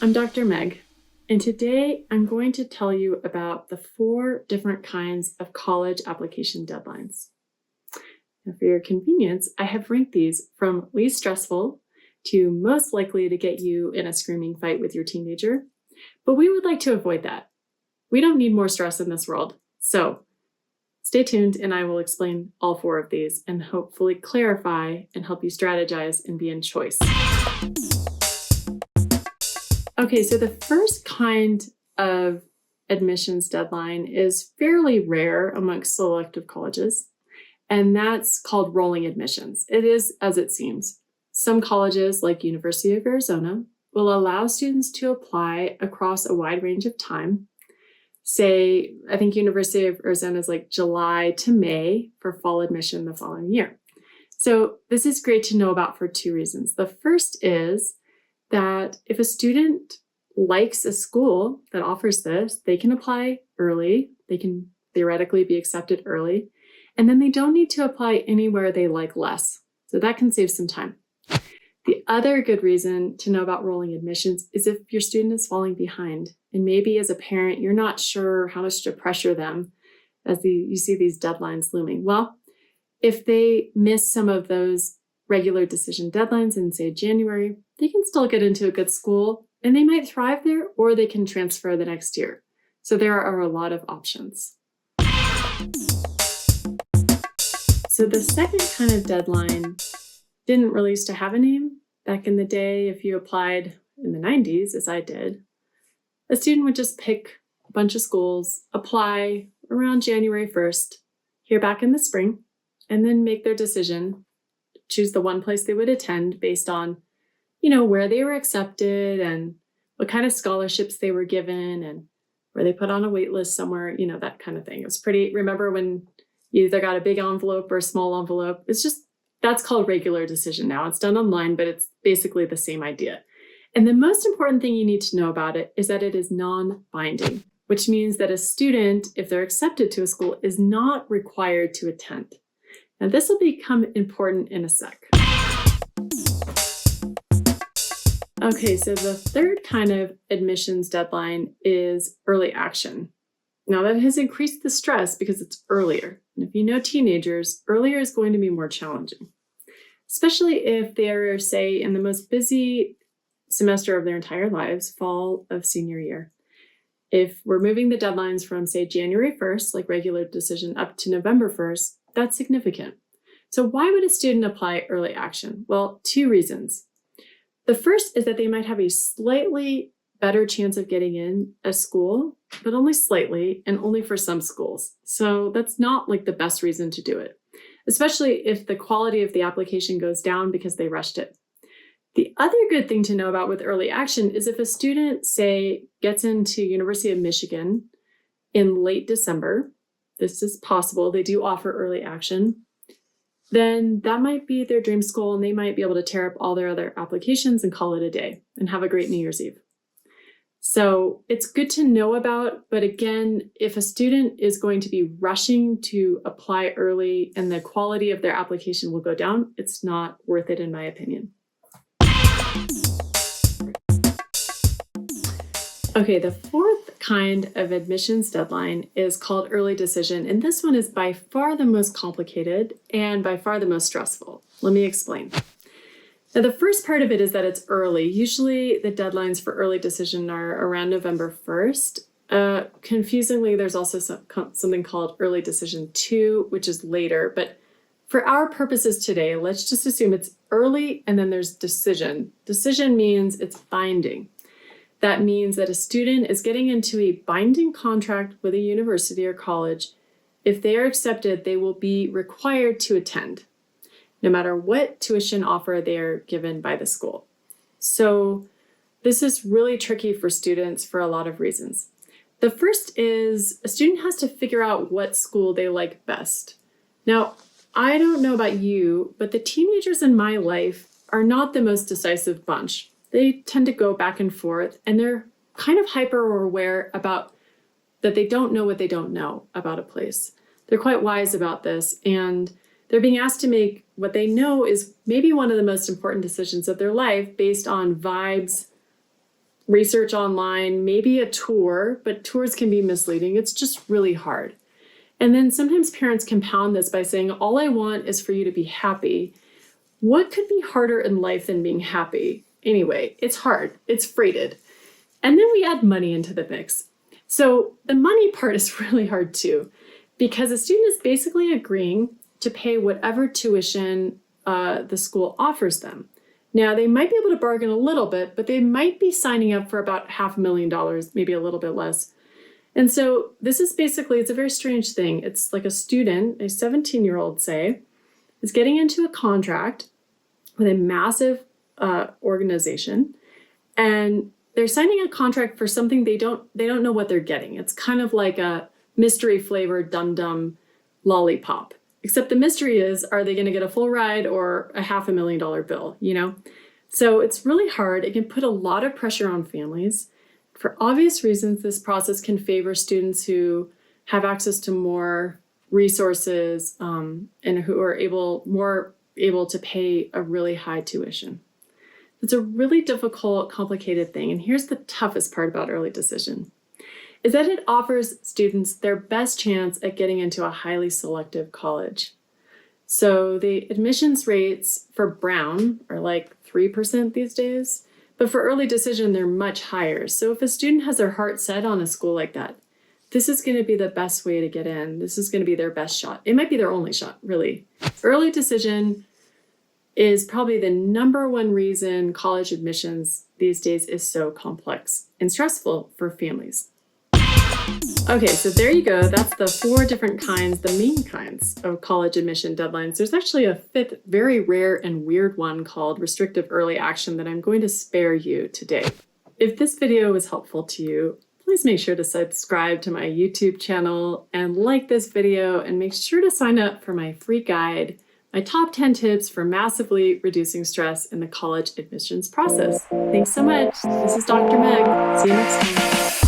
I'm Dr. Meg, and today I'm going to tell you about the 4 different kinds of college application deadlines. Now, for your convenience, I have ranked these from least stressful to most likely to get you in a screaming fight with your teenager, but we would like to avoid that. We don't need more stress in this world, so stay tuned and I will explain all 4 of these and hopefully clarify and help you strategize and be in choice. Okay, so the first kind of admissions deadline is fairly rare amongst selective colleges, and that's called rolling admissions. It is as it seems. Some colleges, like University of Arizona, will allow students to apply across a wide range of time. Say, I think University of Arizona is like July to May for fall admission the following year. So this is great to know about for 2 reasons. The first is that if a student likes a school that offers this, they can apply early. They can theoretically be accepted early, and then they don't need to apply anywhere they like less. So that can save some time. The other good reason to know about rolling admissions is if your student is falling behind, and maybe as a parent, you're not sure how much to pressure them as you see these deadlines looming. Well, if they miss some of those regular decision deadlines in, say, January, they can still get into a good school and they might thrive there, or they can transfer the next year. So there are a lot of options. So the second kind of deadline didn't really used to have a name. Back in the day, if you applied in the 90s, as I did, a student would just pick a bunch of schools, apply around January 1st, hear back in the spring, and then make their decision, choose the one place they would attend based on, where they were accepted and what kind of scholarships they were given and where they put on a wait list somewhere, that kind of thing. It was remember when you either got a big envelope or a small envelope? That's called regular decision now. It's done online, but it's basically the same idea. And the most important thing you need to know about it is that it is non-binding, which means that a student, if they're accepted to a school, is not required to attend. Now, this will become important in a sec. Okay, so the third kind of admissions deadline is early action. Now, that has increased the stress because it's earlier. And if you know teenagers, earlier is going to be more challenging, especially if they're, say, in the most busy semester of their entire lives, fall of senior year. If we're moving the deadlines from, say, January 1st, like regular decision, up to November 1st, that's significant. So why would a student apply early action? Well, 2 reasons. The first is that they might have a slightly better chance of getting in a school, but only slightly and only for some schools. So that's not like the best reason to do it, especially if the quality of the application goes down because they rushed it. The other good thing to know about with early action is if a student, say, gets into University of Michigan in late December, this is possible, they do offer early action, then that might be their dream school and they might be able to tear up all their other applications and call it a day and have a great New Year's Eve. So it's good to know about, but again, if a student is going to be rushing to apply early and the quality of their application will go down, it's not worth it in my opinion. Okay, the 4th kind of admissions deadline is called early decision, and this one is by far the most complicated and by far the most stressful. Let me explain. Now, the first part of it is that it's early. Usually the deadlines for early decision are around November 1st. Confusingly, there's also something called early decision 2, which is later, but for our purposes today, let's just assume it's early and then there's decision. Decision means it's binding. That means that a student is getting into a binding contract with a university or college. If they are accepted, they will be required to attend, no matter what tuition offer they are given by the school. So this is really tricky for students for a lot of reasons. The first is a student has to figure out what school they like best. Now, I don't know about you, but the teenagers in my life are not the most decisive bunch. They tend to go back and forth, and they're kind of hyper aware about that they don't know what they don't know about a place. They're quite wise about this, and they're being asked to make what they know is maybe one of the most important decisions of their life based on vibes, research online, maybe a tour, but tours can be misleading. It's just really hard. And then sometimes parents compound this by saying, all I want is for you to be happy. What could be harder in life than being happy? Anyway, it's hard, it's freighted. And then we add money into the mix. So the money part is really hard too, because a student is basically agreeing to pay whatever tuition the school offers them. Now, they might be able to bargain a little bit, but they might be signing up for about $500,000, maybe a little bit less. And so this is basically, it's a very strange thing. It's like a student, a 17-year-old, say, is getting into a contract with a massive organization, and they're signing a contract for something they don't know what they're getting. It's kind of like a mystery flavored dum-dum lollipop. Except the mystery is, are they going to get a full ride or a $500,000 bill, you know? So it's really hard. It can put a lot of pressure on families. For obvious reasons, this process can favor students who have access to more resources and who are more able to pay a really high tuition. It's a really difficult, complicated thing. And here's the toughest part about early decision, is that it offers students their best chance at getting into a highly selective college. So the admissions rates for Brown are like 3% these days, but for early decision, they're much higher. So if a student has their heart set on a school like that, this is going to be the best way to get in. This is going to be their best shot. It might be their only shot, really. Early decision is probably the number one reason college admissions these days is so complex and stressful for families. Okay, so there you go. That's the 4 different kinds, the main kinds of college admission deadlines. There's actually a 5th, very rare and weird one called restrictive early action that I'm going to spare you today. If this video was helpful to you, please make sure to subscribe to my YouTube channel and like this video, and make sure to sign up for my free guide, my top 10 tips for massively reducing stress in the college admissions process. Thanks so much. This is Dr. Meg. See you next time.